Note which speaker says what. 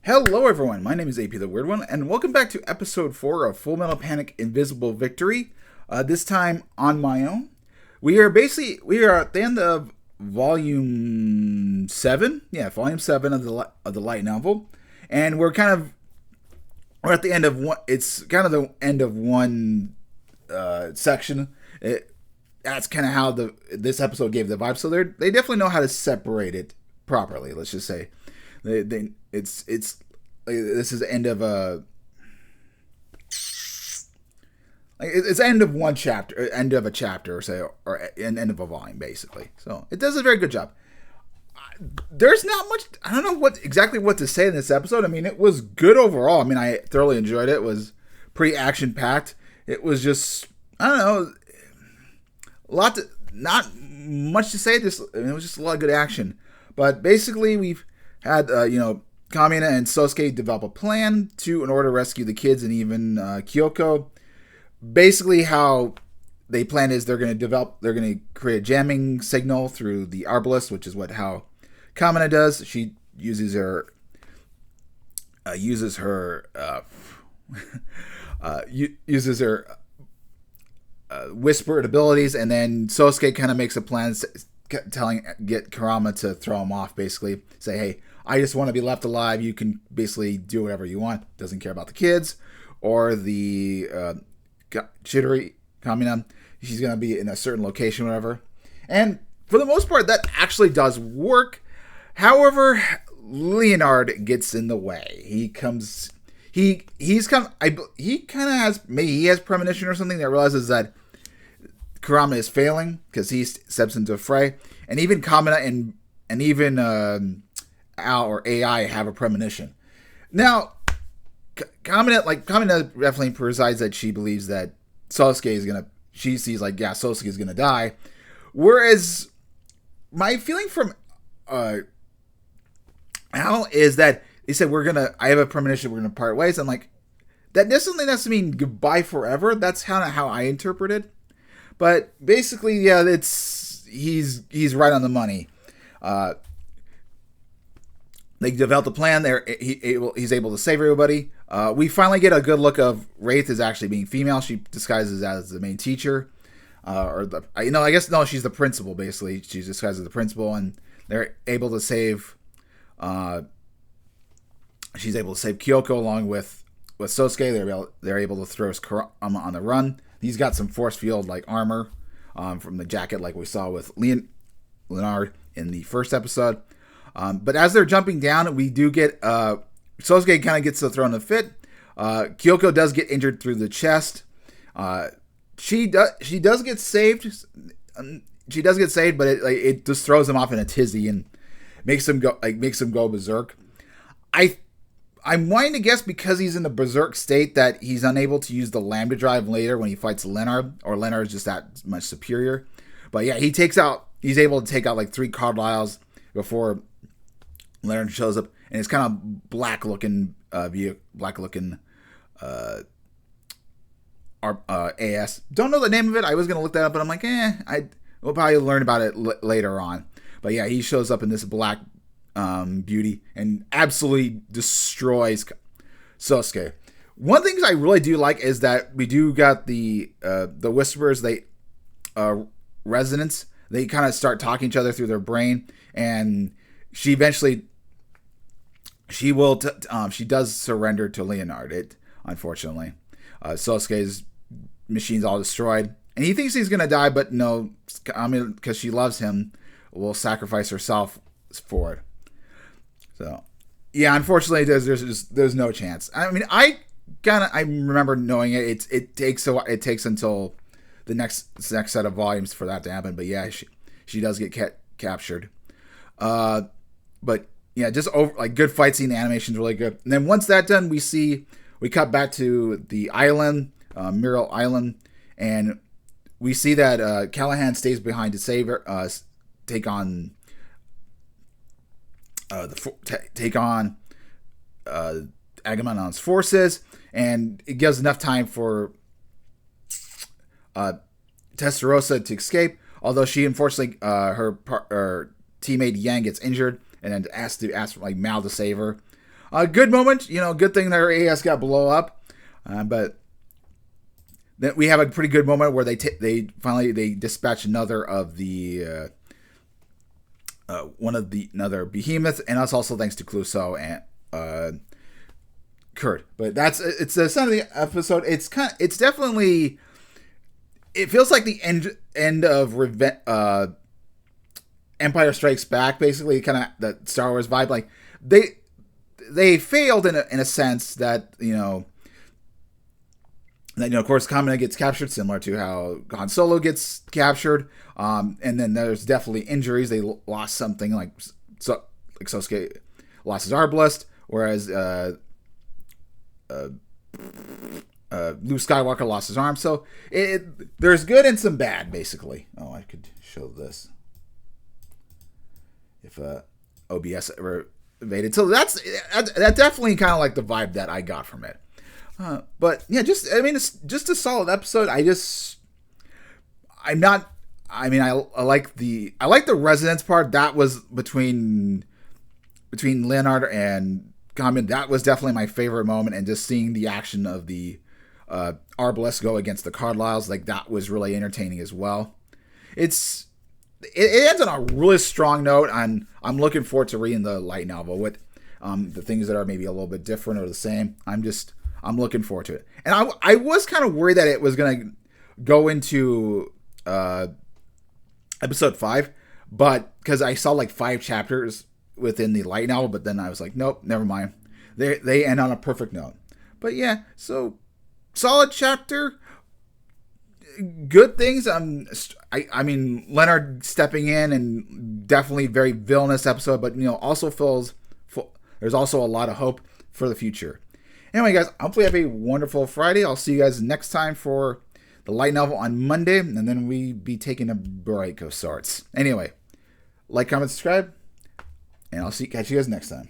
Speaker 1: Hello, everyone. My name is AP the Weird One, and welcome back to episode 4 of Full Metal Panic: Invisible Victory. This time on my own. We are at the end of volume 7. Yeah, volume 7 of the light novel, and we're at the end of one. It's kind of the end of one section. That's kind of how this episode gave the vibe. So they definitely know how to separate it properly. Let's just say. This is end of a it's end of one chapter, end of a chapter, or end of a volume, basically. So it does a very good job. There's not much. I don't know what to say in this episode. I mean, it was good overall. I mean, I thoroughly enjoyed it. It was pretty action packed. It was just, I don't know, not much to say. It was just a lot of good action. But basically, we've had Kamina and Sosuke develop a plan in order to rescue the kids and even Kyoko. Basically, how they plan is they're going to create a jamming signal through the Arbalest, which is how Kamina does. She uses her whispered abilities, and then Sosuke kind of makes a plan, get Kurama to throw him off. Basically, say, "Hey, I just want to be left alive. You can basically do whatever you want." Doesn't care about the kids or the Chidori Kamina. She's going to be in a certain location, whatever. And for the most part, that actually does work. However, Leonard gets in the way. He kind of has, maybe he has premonition or something that realizes that Kurama is failing because he steps into a fray. And even Kamina and even Al or AI have a premonition. Now, Kamina definitely presides that she believes that Sosuke is gonna. She sees Sosuke is gonna die. Whereas my feeling from Al is that he said I have a premonition we're gonna part ways. I'm like, that doesn't mean goodbye forever. That's kind of how I interpret it. But basically, yeah, he's right on the money. They developed a plan. He's able to save everybody. We finally get a good look of Wraith as actually being female. She disguises as the main teacher, she's the principal. Basically, she's disguised as the principal, and they're able to save. She's able to save Kyoko along with Sosuke. They're able to throw Kurama on the run. He's got some force field armor from the jacket, like we saw with Leonard in the first episode. But as they're jumping down, we do get Sosuke kind of gets to throw in a fit. Kyoko does get injured through the chest. She does get saved. She does get saved, but it just throws him off in a tizzy and makes him go berserk. I'm wanting to guess because he's in a berserk state that he's unable to use the Lambda Drive later when he fights Leonard, or Leonard is just that much superior. But yeah, he's able to take out 3 Carlyles before Leonard shows up, and it's kind of black looking AS. Don't know the name of it. I was gonna look that up, but I'm like, we'll probably learn about it later on. But yeah, he shows up in this black beauty and absolutely destroys Sosuke. One thing I really do like is that we do got the Whisperers. Resonance. They kind of start talking to each other through their brain, and she eventually she does surrender to Leonard. Unfortunately, Sosuke's machine's all destroyed, and he thinks he's gonna die, but no, because she loves him, will sacrifice herself for it. So, yeah, unfortunately, there's no chance. I mean, I remember knowing it. It takes until the next set of volumes for that to happen. But yeah, she does get captured. But yeah, just good fight scene. The animation's really good. And then once that's done, we cut back to the island, Muriel Island, and we see that Callahan stays behind to save her, take on Agamemnon's forces, and it gives enough time for Testarossa to escape. Although she unfortunately her teammate Yang gets injured, and then has to ask for Mal to save her. A good moment, good thing that her AS got blow up, but then we have a pretty good moment where they finally dispatch another of the another behemoth, and that's also thanks to Clouseau and Kurt. But it's the end of the episode. It's definitely, it feels like the end of Empire Strikes Back, basically, kind of the Star Wars vibe. Like they failed in a sense that of course Kamina gets captured, similar to how Han Solo gets captured. And then there's definitely injuries. They lost something like Sosuke lost his Arbalest, whereas Luke Skywalker lost his arm. So there's good and some bad, basically. Oh, I could show this if OBS ever invaded. So that's definitely kind of like the vibe that I got from it. But yeah, it's just a solid episode. I like the resonance part. That was between Leonard and Gamin. That was definitely my favorite moment, and just seeing the action of the Arbalest go against the Carlyles, like that was really entertaining as well. It ends on a really strong note. I'm looking forward to reading the light novel with the things that are maybe a little bit different or the same. I'm looking forward to it. And I was kind of worried that it was going to go into episode 5, but because I saw like 5 chapters within the light novel, but then I was like, nope, never mind. They end on a perfect note. But yeah, so solid chapter. Good things. I mean, Leonard stepping in, and definitely very villainous episode, but also there's also a lot of hope for the future. Anyway, guys, hopefully you have a wonderful Friday. I'll see you guys next time for the light novel on Monday, and then we be taking a break of sorts. Anyway, like, comment, subscribe, and I'll catch you guys next time.